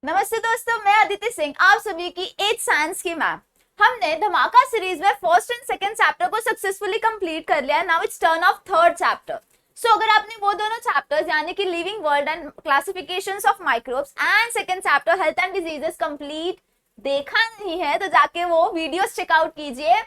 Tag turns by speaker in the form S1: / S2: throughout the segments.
S1: नमस्ते दोस्तों, मैं अदिति सिंह आप सभी की 8th साइंस की मैम। हमने धमाका सीरीज में फर्स्ट एंड सेकंड चैप्टर को सक्सेसफुली कंप्लीट कर लिया है। Now it's turn of third chapter. So अगर आपने वो दोनों चैप्टर्स यानी कि living world and classifications of microbes and second chapter health and diseases complete देखा नहीं है तो जाके वो वीडियोस चेकआउट कीजिए।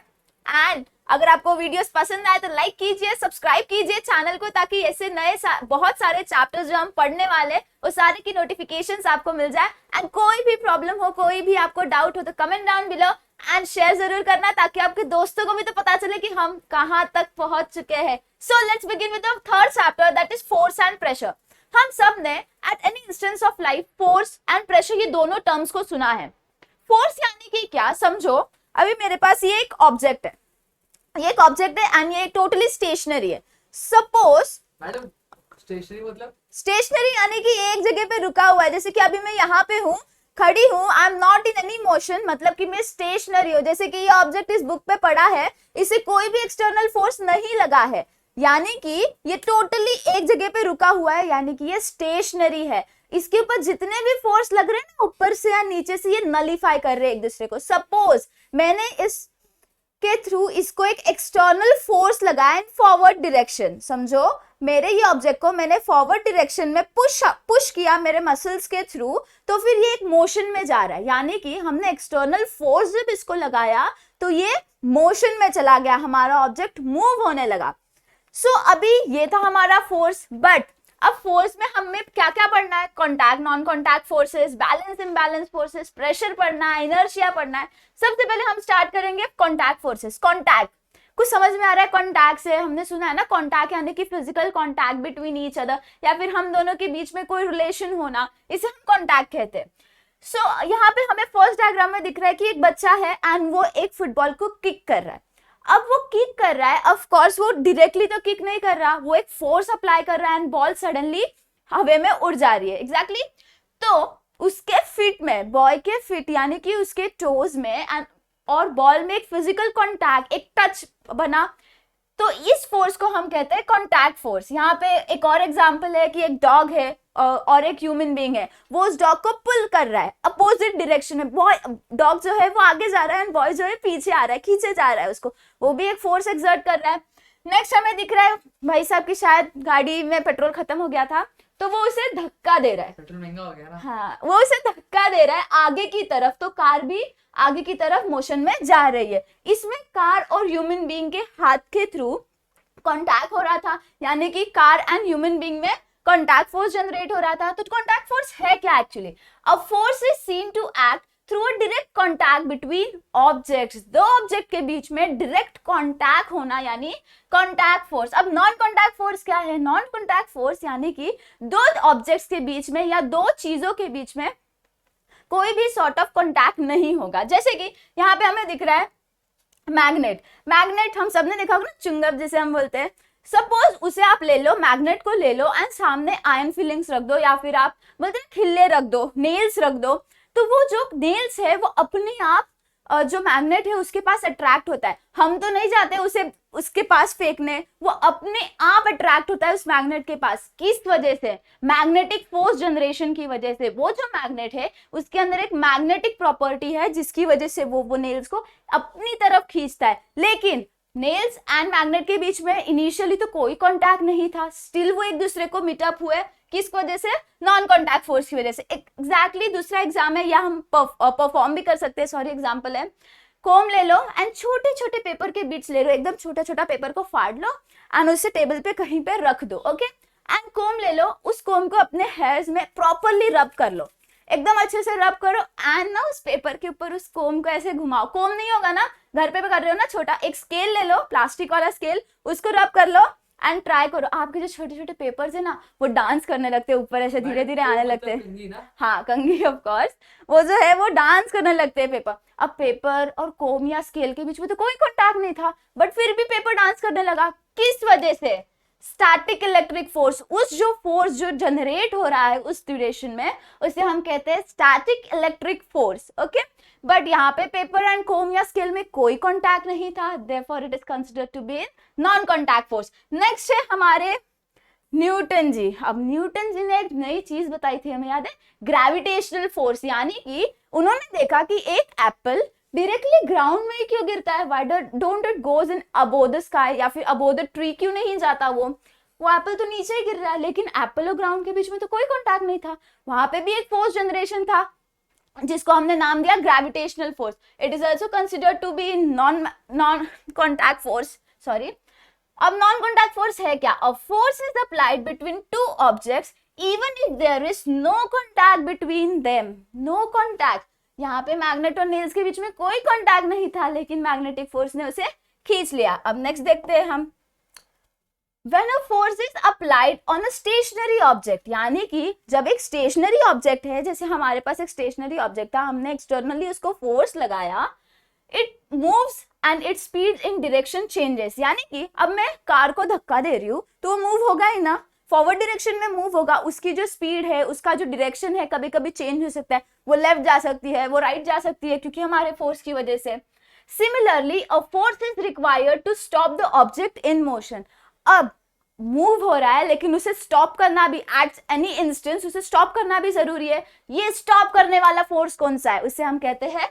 S1: एंड अगर आपको वीडियोस पसंद आए तो लाइक कीजिए, सब्सक्राइब कीजिए चैनल को, ताकि ऐसे नए बहुत सारे चैप्टर्स जो हम पढ़ने वाले उस सारे की नोटिफिकेशंस आपको मिल जाए। एंड कोई भी प्रॉब्लम हो, कोई भी आपको डाउट हो तो comment down below and share जरूर करना, ताकि आपके दोस्तों को भी तो पता चले कि हम कहां तक पहुंच चुके हैं। So let's begin with the third chapter, that is force and pressure. हम सब ने eight any instance of life force and pressure ये दोनों टर्म्स को सुना है। फोर्स यानी कि क्या, समझो अभी मेरे पास ये एक ऑब्जेक्ट है, ये एक ऑब्जेक्ट है एंड ये टोटली स्टेशनरी है। सपोज
S2: मैडम स्टेशनरी मतलब
S1: स्टेशनरी यानी कि एक जगह पे रुका हुआ है, जैसे कि अभी मैं यहाँ पे हूँ, खड़ी हूँ, I am not in any motion, मतलब कि मैं स्टेशनरी हूँ। जैसे कि ये ऑब्जेक्ट इस बुक पे पड़ा है, इसे कोई भी एक्सटर्नल फोर्स नहीं लगा है, यानी कि ये टोटली एक जगह पे रुका हुआ है, यानी कि ये स्टेशनरी है। इसके ऊपर जितने भी फोर्स लग रहे हैं ना, ऊपर से या नीचे से, ये नलीफाई कर रहे हैं एक दूसरे को। सपोज मैंने इस के थ्रू इसको एक एक्सटर्नल फोर्स लगाया इन फॉरवर्ड डायरेक्शन। समझो मेरे ये ऑब्जेक्ट को मैंने फॉरवर्ड डायरेक्शन में पुश किया मेरे मसल्स के थ्रू, तो फिर ये एक मोशन में जा रहा है, यानी कि हमने एक्सटर्नल फोर्स जब इसको लगाया तो ये मोशन में चला गया, हमारा ऑब्जेक्ट मूव होने लगा। सो अभी ये था हमारा फोर्स, बट अब फोर्स में हमें क्या क्या पढ़ना है? Contact, non contact forces, balance imbalance forces, pressure पढ़ना है, इनर्शिया पढ़ना है। सबसे पहले हम स्टार्ट करेंगे कॉन्टैक्ट फोर्सेस। कॉन्टैक्ट कुछ समझ में आ रहा है? कॉन्टैक्ट से हमने सुना है ना, कॉन्टैक्ट यानी कि physical contact between each other, या फिर हम दोनों के बीच में कोई रिलेशन होना, इसे हम कॉन्टैक्ट कहते हैं। सो यहाँ पे हमें फर्स्ट डायग्राम में दिख रहा है कि एक बच्चा है एंड वो एक फुटबॉल को किक कर रहा है। अब वो किक कर रहा है, ऑफ कोर्स वो डायरेक्टली तो किक नहीं कर रहा, वो एक फोर्स अप्लाई कर रहा है एंड बॉल सडनली हवा में उड़ जा रही है। एग्जैक्टली तो उसके फिट में, बॉय के फिट यानी कि उसके टोज में एंड और बॉल में एक फिजिकल कांटेक्ट, एक टच बना, तो इस फोर्स को हम कहते हैं कांटेक्ट फोर्स। यहाँ पे एक और एग्जांपल है कि एक डॉग है और एक ह्यूमन बीइंग है, वो उस डॉग को पुल कर रहा है अपोजिट डायरेक्शन में। बॉय, डॉग जो है वो आगे जा रहा है एंड बॉय जो है पीछे आ रहा है, खींचे जा रहा है उसको, वो भी एक फोर्स एक्सर्ट कर रहा है। नेक्स्ट हमें दिख रहा है भाई साहब की शायद गाड़ी में पेट्रोल खत्म हो गया था, तो वो उसे धक्का दे रहा है।
S2: पेट्रोल महंगा हो गया ना।
S1: हाँ, वो उसे धक्का दे रहा है आगे की तरफ, तो कार भी आगे की तरफ मोशन में जा रही है। इसमें कार और ह्यूमन बीइंग के हाथ के थ्रू कॉन्टैक्ट हो रहा था, यानी कि कार एंड ह्यूमन बीइंग में कॉन्टैक्ट फोर्स जनरेट हो रहा था। तो कॉन्टैक्ट फोर्स है क्या actually? A force is seen to act through a direct contact between objects. दो ऑब्जेक्ट के बीच में डायरेक्ट कॉन्टैक्ट होना यानी कॉन्टैक्ट फोर्स। अब नॉन कॉन्टैक्ट फोर्स क्या है? नॉन कॉन्टैक्ट फोर्स यानी कि दो ऑब्जेक्ट्स के बीच में या दो चीजों के बीच में कोई भी सॉर्ट ऑफ कॉन्टैक्ट नहीं होगा। जैसे कि यहाँ पे हमें दिख रहा है मैग्नेट। मैग्नेट हम सबने देखा होगा ना, चुंगम जिसे हम बोलते हैं। सपोज उसे आप ले लो, मैग्नेट को ले लो एंड सामने आयरन फिलिंग्स रख दो, या फिर आप बोलते हैं खिल्ले रख दो, नेल्स रख दो, तो वो जो नेल्स है वो अपने आप जो मैग्नेट है उसके पास अट्रैक्ट होता है। हम तो नहीं जाते उसे उसके पास फेंकने, वो अपने आप अट्रैक्ट होता है उस मैग्नेट के पास। किस वजह से? मैग्नेटिक फोर्स जनरेशन की वजह से। वो जो मैग्नेट है उसके अंदर एक मैग्नेटिक प्रॉपर्टी है जिसकी वजह से वो नेल्स को अपनी तरफ खींचता है। लेकिन नेल्स एंड मैग्नेट के बीच में इनिशियली तो कोई कांटेक्ट नहीं था, स्टिल वो एक दूसरे को मीटअप हुए। किस वजह से? नॉन कांटेक्ट फोर्स की वजह से। एग्जैक्टली दूसरा एग्जाम है, या हम परफॉर्म भी कर सकते हैं, सॉरी एग्जाम्पल है। कोम ले लो एंड छोटे छोटे पेपर के बीट्स ले लो, एकदम छोटा छोटा पेपर को फाड़ लो एंड उसे टेबल पे कहीं पे रख दो, ओके। एंड कोम ले लो, उस कोम को अपने हेयर्स में प्रॉपरली रब कर लो, एकदम अच्छे से रब करो एंड ना उस पेपर के ऊपर उस कोम को ऐसे घुमाओ। कोम नहीं होगा ना, घर पे कर रहे हो ना, छोटा एक स्केल ले लो, प्लास्टिक वाला स्केल, उसको रब कर लो एंड ट्राई करो। आपके जो छोटे छोटे पेपर्स है ना वो डांस करने लगते हैं, ऊपर ऐसे धीरे धीरे आने लगते हैं। हाँ, कंघी ऑफ कोर्स, वो जो है वो डांस करने लगते हैं पेपर। अब पेपर और कोम या स्केल के बीच में तो कोई कॉन्टैक्ट नहीं था, बट फिर भी पेपर डांस करने लगा। किस वजह से? Static electric force. उस जो फोर्स जो जनरेट हो रहा है उस ड्यूरेशन में, उसे हम कहते हैं static electric force, okay. But यहाँ पे पेपर एंड कोम या स्केल में कोई कांटेक्ट नहीं था, therefore it is considered to be non contact force. Next है हमारे न्यूटन जी। अब न्यूटन जी ने एक नई चीज बताई थी, हमें याद है, ग्रेविटेशनल फोर्स। यानी कि उन्होंने देखा कि एक एप्पल डायरेक्टली ग्राउंड में ही क्यों गिरता है, why don't it goes in above the sky, या फिर अबोव द ट्री क्यों नहीं जाता वो एप्पल तो नीचे ही गिर रहा है, लेकिन एप्पल और ग्राउंड के बीच में तो कोई कॉन्टैक्ट नहीं था, वहां पे भी एक फोर्स जनरेशन था जिसको हमने नाम दिया gravitational force. It is also considered to be non contact force, sorry. अब नॉन कॉन्टैक्ट फोर्स है क्या? A force is applied between two objects even if there is no contact between them. No contact, यहाँ पे magnet और nails के बीच में कोई कॉन्टैक्ट नहीं था, लेकिन मैग्नेटिक फोर्स ने उसे खींच लिया। अब नेक्स्ट देखते हैं हम, When a force is applied on a stationary object, यानी कि जब एक स्टेशनरी ऑब्जेक्ट है, जैसे हमारे पास एक स्टेशनरी ऑब्जेक्ट था, हमने एक्सटर्नली उसको फोर्स लगाया, it moves and it speed in direction changes. यानी कि अब मैं कार को धक्का दे रही हूँ तो वो मूव होगा ही ना, फॉरवर्ड डायरेक्शन में मूव होगा, उसकी जो स्पीड है, उसका जो डायरेक्शन है, कभी कभी चेंज हो सकता है, वो लेफ्ट जा सकती है, वो राइट जा सकती है, क्योंकि हमारे फोर्स की वजह से। Similarly a force is required to stop the object in motion. अब मूव हो रहा है लेकिन उसे स्टॉप करना भी, एट एनी इंस्टेंस उसे स्टॉप करना भी जरूरी है। ये स्टॉप करने वाला फोर्स कौन सा है? उसे हम कहते हैं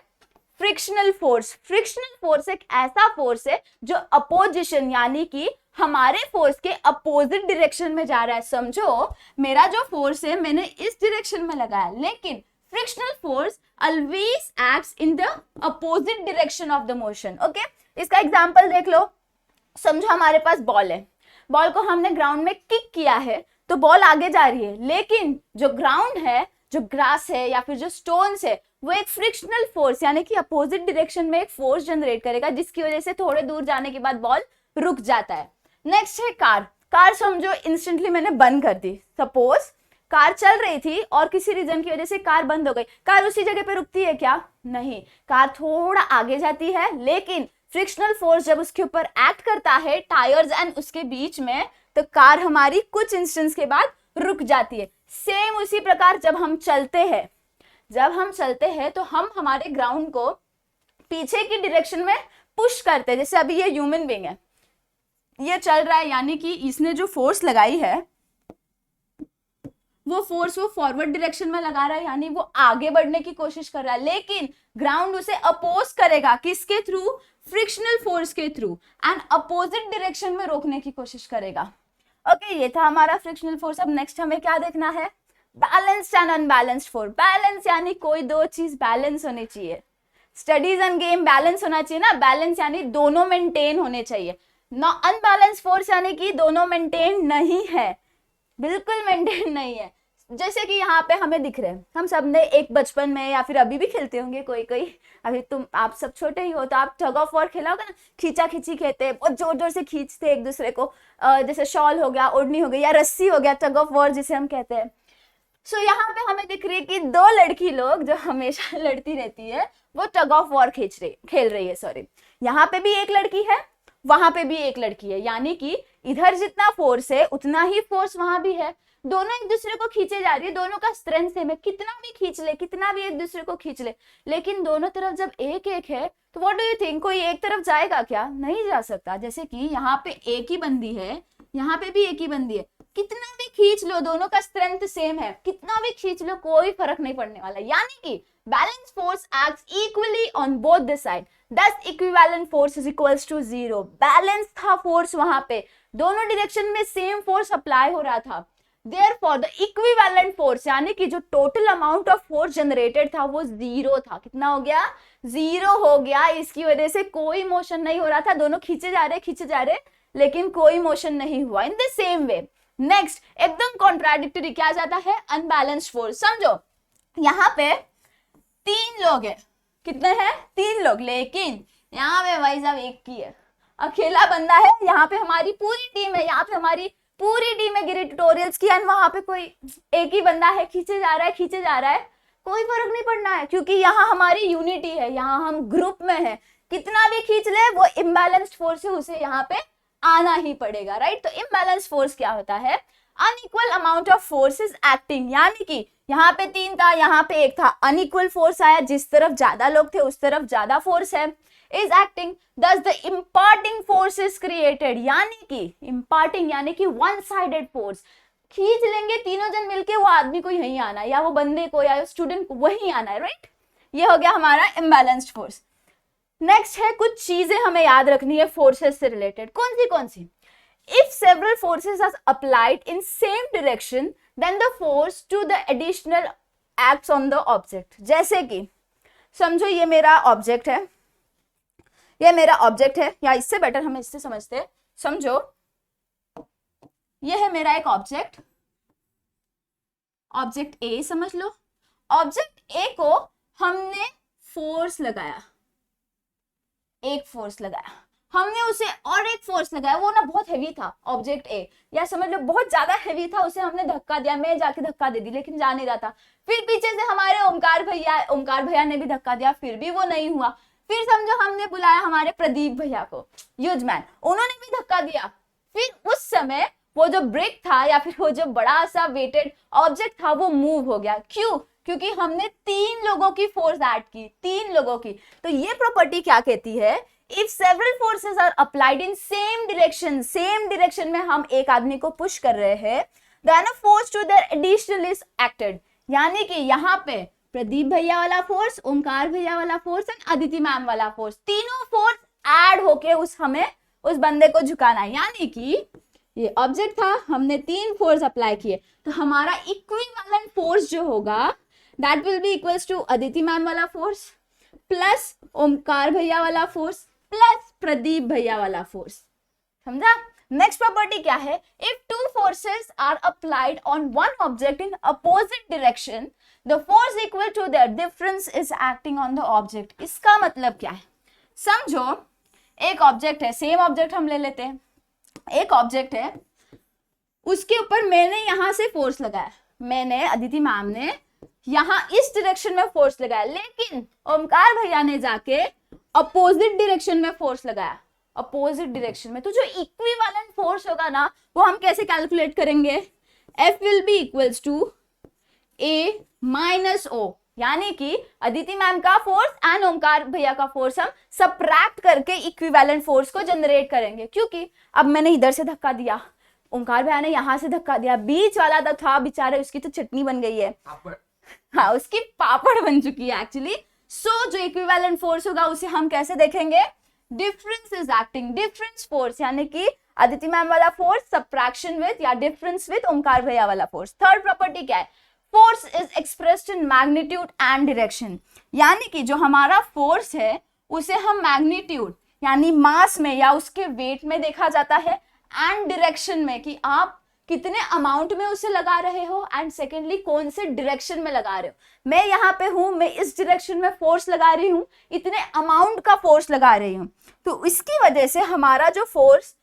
S1: फ्रिक्शनल फोर्स। फ्रिक्शनल फोर्स एक ऐसा फोर्स है जो अपोजिशन, यानी कि हमारे फोर्स के अपोजिट डायरेक्शन में जा रहा है। समझो, मेरा जो फोर्स है मैंने इस डायरेक्शन में लगाया, लेकिन frictional force always acts in the opposite direction of the motion. Okay, इसका एग्जांपल देख लो। समझो हमारे पास बॉल है, बॉल को हमने ग्राउंड में किक किया है तो बॉल आगे जा रही है, लेकिन जो ग्राउंड है, जो ग्रास है या फिर जो स्टोन्स है, वो एक फ्रिक्शनल फोर्स यानी कि अपोजिट डायरेक्शन में एक फोर्स जनरेट करेगा, जिसकी वजह से थोड़े दूर जाने के बाद बॉल रुक जाता है। नेक्स्ट है कार। कार समझो इंस्टेंटली मैंने बंद कर दी। सपोज कार चल रही थी और किसी रीजन की वजह से कार बंद हो गई, कार उसी जगह पे रुकती है क्या? नहीं, कार थोड़ा आगे जाती है, लेकिन फ्रिक्शनल फोर्स जब उसके ऊपर एक्ट करता है टायर्स एंड उसके बीच में, तो कार हमारी कुछ इंस्टेंट्स के बाद रुक जाती है। सेम उसी प्रकार जब हम चलते हैं तो हम हमारे ग्राउंड को पीछे की डायरेक्शन में पुश करते हैं। जैसे अभी ये ह्यूमन बीइंग है, ये चल रहा है, यानी कि इसने जो फोर्स लगाई है वो फोर्स वो फॉरवर्ड डायरेक्शन में लगा रहा है, यानी वो आगे बढ़ने की कोशिश कर रहा है, लेकिन ग्राउंड उसे अपोज करेगा, किसके थ्रू? फ्रिक्शनल फोर्स के थ्रू, एंड अपोजिट डायरेक्शन में रोकने की कोशिश करेगा। ओके, ये था हमारा फ्रिक्शनल फोर्स। अब नेक्स्ट हमें क्या देखना है? Balanced and unbalanced force. Balance यानी कोई दो चीज बैलेंस होनी चाहिए। स्टडीज एंड गेम बैलेंस होना चाहिए ना, बैलेंस यानी दोनों मेंटेन होने चाहिए ना। अनबैलेंस फोर्स यानी कि दोनों मेंटेन नहीं है, बिल्कुल मेंटेन नहीं है। जैसे कि यहाँ पे हमें दिख रहे हैं, हम सब ने एक बचपन में या फिर अभी भी खेलते होंगे, कोई अभी आप सब छोटे ही हो तो आप टग ऑफ वॉर खेला होगा ना, खींचा खींची खेलते, बहुत जोर जोर से खींचते एक दूसरे को, जैसे शॉल हो गया, ओढ़नी हो गई या रस्सी हो गया, टग ऑफ वॉर जिसे हम कहते हैं। सो यहाँ पे हमें दिख रही है कि दो लड़की लोग जो हमेशा लड़ती रहती है वो टग ऑफ वॉर खेल रही है, सॉरी। यहाँ पे भी एक लड़की है, वहां पे भी एक लड़की है, यानी कि इधर जितना फोर्स है उतना ही फोर्स वहां भी है। दोनों एक दूसरे को खींचे जा रही है, दोनों का स्ट्रेंथ सेम है, कितना भी खींच ले, कितना भी एक दूसरे को खींच ले, लेकिन दोनों तरफ जब एक एक है तो व्हाट डू यू थिंक, कोई एक तरफ जाएगा क्या? नहीं जा सकता। जैसे कि यहाँ पे एक ही बंदी है, यहाँ पे भी एक ही बंदी है, कितना भी खींच लो, दोनों का स्ट्रेंथ सेम है, कितना भी खींच लो कोई फर्क नहीं पड़ने वाला। यानी कि balance force acts equally on both the side, thus equivalent force is equals to 0। Balance था फोर्स, वहां पे दोनों डायरेक्शन में सेम फोर्स अप्लाई हो रहा था। Therefore, the equivalent force यानी कि जो total amount of force generated था वो 0 था। कितना हो गया? 0 हो गया। इसकी वजह से कोई मोशन नहीं हो रहा था, दोनों खींचे जा रहे लेकिन कोई मोशन नहीं हुआ। In the same way next एकदम कॉन्ट्राडिक्टरी क्या जाता है? Unbalanced force. समझो यहाँ पे 3 लोग हैं, कितने हैं? 3 लोग, लेकिन यहाँ पे भाई साहब एक ही है, अकेला बंदा है। यहाँ पे हमारी पूरी टीम है, यहाँ पे हमारी पूरी टीम है गिरी ट्यूटोरियल्स की, एंड वहां पे कोई एक ही बंदा है, खींचे जा रहा है, कोई फर्क नहीं पड़ना है, क्योंकि यहाँ हमारी यूनिटी है, यहाँ हम ग्रुप में है। कितना भी खींच ले वो इम्बैलेंस्ड फोर्स है, उसे यहाँ पे आना ही पड़ेगा, राइट। तो इम्बैलेंस्ड फोर्स क्या होता है? Unequal amount of forces acting, यानी कि यहाँ पे 3 था, यहाँ पे 1 था, अनइक्वल फोर्स आया, जिस तरफ ज्यादा लोग थे उस तरफ ज्यादा फोर्स है, is acting, thus the imparting force is created, यानी कि imparting यानी कि one sided force, खींच लेंगे तीनों जन मिलके, वो आदमी को यहीं आना है, या वो बंदे को या स्टूडेंट को वहीं आना है, राइट। ये हो गया हमारा इम्बैलेंस्ड फोर्स। नेक्स्ट है कुछ चीजें हमें याद रखनी है फोर्सेस से रिलेटेड। कौन सी? If several forces are applied in same direction then the force to the additional acts on the object. जैसे कि समझो ये मेरा ऑब्जेक्ट है, या इससे बेटर हम इससे समझते हैं। समझो ये है मेरा एक ऑब्जेक्ट ए, समझ लो। ऑब्जेक्ट ए को हमने फोर्स लगाया, एक फोर्स लगाया, हमने उसे और एक फोर्स लगाया, वो ना बहुत हेवी था ऑब्जेक्ट ए, या समझ लो बहुत ज्यादा हेवी था, उसे हमने धक्का दिया, मैं जाके धक्का दे दी लेकिन जा नहीं रहा था। फिर पीछे से हमारे ओमकार भैया ने भी धक्का दिया, फिर भी वो नहीं हुआ। फिर समझो हमने बुलाया हमारे प्रदीप भैया को, यूजमैन, उन्होंने भी धक्का दिया। फिर उस समय वो जो ब्रिक था या फिर वो जो बड़ा सा वेटेड ऑब्जेक्ट था वो मूव हो गया। क्यों? क्योंकि हमने 3 लोगों की फोर्स ऐड की, 3 लोगों की। तो ये प्रॉपर्टी क्या कहती है? If several forces are applied in same direction में हम एक आदमी को पुश कर रहे हैं, then a force to their additional is acted. यानी कि यहाँ पे प्रदीप भैया वाला फोर्स, ओमकार भैया वाला फोर्स एंड अदिति मैम वाला फोर्स, तीनों फोर्स ऐड होके हमें उस बंदे को झुकाना है। यानी कि ये ऑब्जेक्ट था, हमने 3 फोर्स अप्लाई किए, तो हमारा इक्विवेलेंट फोर्स जो होगा that will be equals to Aditi ma'am वाला फोर्स प्लस ओमकार भैया वाला फोर्स प्लस प्रदीप भैया वाला फोर्स। समझा? नेक्स्ट प्रॉपर्टी क्या है? If 2 forces are applied on one object in opposite direction the force equal to their difference is acting on the object. इसका मतलब क्या है? समझो एक ऑब्जेक्ट है, सेम ऑब्जेक्ट हम ले लेते हैं, एक ऑब्जेक्ट है, उसके ऊपर मैंने यहां से फोर्स लगाया, मैंने अदिति मैम ने यहां इस डायरेक्शन में फोर्स लगाया, लेकिन ओमकार भैया ने जाके अपोजिट डायरेक्शन में फोर्स लगाया, अपोजिट डायरेक्शन में। तो जो इक्विवेलेंट फोर्स होगा ना वो हम कैसे कैलकुलेट करेंगे? F will be equals to A minus O, यानी कि अदिति मैम का फोर्स एंड ओमकार भैया का फोर्स हम सबट्रैक्ट करके इक्विवेलेंट फोर्स को जनरेट करेंगे। क्योंकि अब मैंने इधर से धक्का दिया, ओमकार भैया ने यहां से धक्का दिया, बीच वाला तो था बेचारे, उसकी तो चटनी बन गई है, हाँ उसकी पापड़ बन चुकी है एक्चुअली। सो जो इक्विवेलेंट फोर्स होगा उसे हम कैसे देखेंगे? Difference is acting, difference force, यानी कि अदिति मैम वाला फोर्स सबट्रैक्शन विद या डिफरेंस विद ओमकार भैया वाला फोर्स। थर्ड प्रॉपर्टी क्या है? Force is expressed in magnitude and direction, यानी कि जो हमारा फोर्स है उसे हम मैग्नीट्यूड यानी मास में या उसके वेट में देखा जाता है, एंड डायरेक्शन में कि आप कितने अमाउंट में उसे लगा रहे हो, एंड सेकेंडली कौन से डायरेक्शन में लगा रहे हो। मैं यहाँ पे हूं, मैं इस डायरेक्शन में फोर्स लगा रही हूँ, इतने अमाउंट का फोर्स लगा रही हूँ, तो इसकी वजह से हमारा जो फोर्स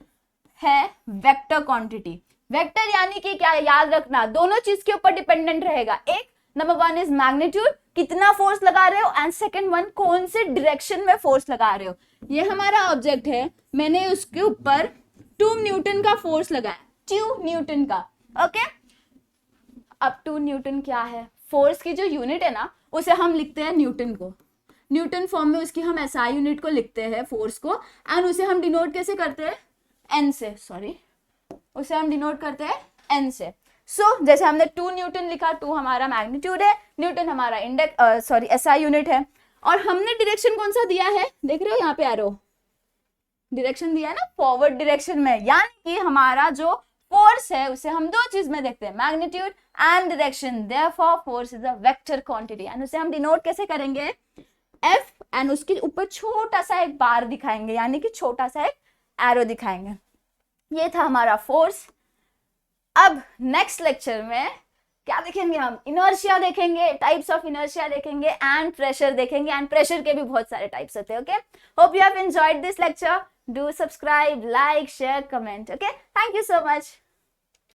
S1: है वेक्टर क्वांटिटी। वेक्टर यानी कि क्या? याद रखना दोनों चीज के ऊपर डिपेंडेंट रहेगा। एक नंबर 1 इज मैग्नीट्यूड, कितना फोर्स लगा रहे हो, एंड सेकंड 1 कौन से डायरेक्शन में फोर्स लगा रहे हो। ये हमारा ऑब्जेक्ट है, मैंने उसके ऊपर 2 न्यूटन का फोर्स लगाया, 2 न्यूटन का, ओके। अब 2 न्यूटन क्या है? फोर्स की जो यूनिट है ना उसे हम लिखते हैं न्यूटन को, न्यूटन फॉर्म में उसकी हम एसआई यूनिट को लिखते हैं फोर्स को, एंड उसे हम डिनोट कैसे करते हैं? एन से, उसे हम डिनोट करते हैं एन से। सो जैसे हमने 2 न्यूटन लिखा, 2 हमारा मैग्नीट्यूड है, न्यूटन हमारा एसआई यूनिट है, और हमने डायरेक्शन कौन सा दिया है? देख रहे हो यहाँ पे एरो डायरेक्शन दिया है ना, फॉरवर्ड डायरेक्शन में, यानी कि हमारा जो फोर्स है उसे हम 2 चीज में देखते हैं, magnitude and direction. Therefore force is a vector quantity, and उसे हम डिनोट कैसे करेंगे? एफ, एंड उसके ऊपर छोटा सा एक बार दिखाएंगे, यानी कि छोटा सा एक एरो दिखाएंगे। ये था हमारा फोर्स। अब नेक्स्ट लेक्चर में क्या देखेंगे हम? इनर्शिया देखेंगे, टाइप्स ऑफ इनर्शिया देखेंगे, एंड प्रेशर देखेंगे, एंड प्रेशर के भी बहुत सारे टाइप्स होते हैं। Okay, hope you have enjoyed this lecture. Do subscribe, like, share, comment. Okay, thank you so much.